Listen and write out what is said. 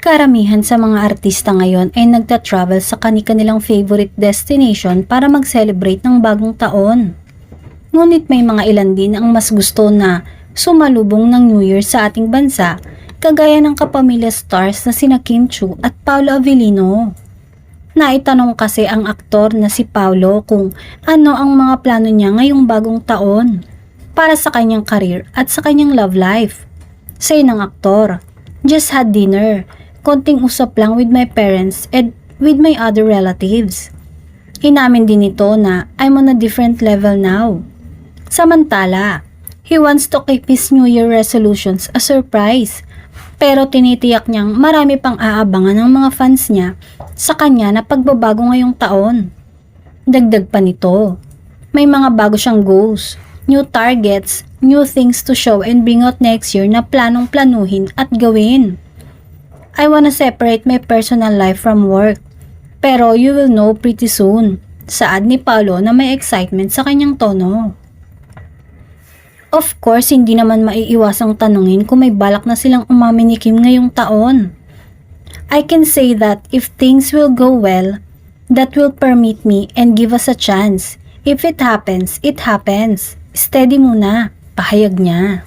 Karamihan sa mga artista ngayon ay nagta-travel sa kani-kanilang favorite destination para mag-celebrate ng bagong taon. Ngunit may mga ilan din ang mas gusto na sumalubong ng New Year sa ating bansa, kagaya ng kapamilya stars na sina Kim Chiu at Paolo Avellino. Naitanong kasi ang aktor na si Paolo kung ano ang mga plano niya ngayong bagong taon para sa kanyang career at sa kanyang love life. Say ng aktor, "Just had dinner. Konting usap lang with my parents and with my other relatives." Inamin din ito na I'm on a different level now. Samantala, he wants to keep his New Year resolutions a surprise. Pero tinitiyak niyang marami pang aabangan ng mga fans niya sa kanya na pagbabago ngayong taon. Dagdag pa nito, may mga bago siyang goals, new targets, new things to show and bring out next year na planong planuhin at gawin. "I wanna separate my personal life from work, pero you will know pretty soon," saad ni Paolo na may excitement sa kanyang tono. Of course, hindi naman maiiwasang tanungin kung may balak na silang umamin ni Kim ngayong taon. "I can say that if things will go well, that will permit me and give us a chance. If it happens, it happens. Steady muna," pahayag niya.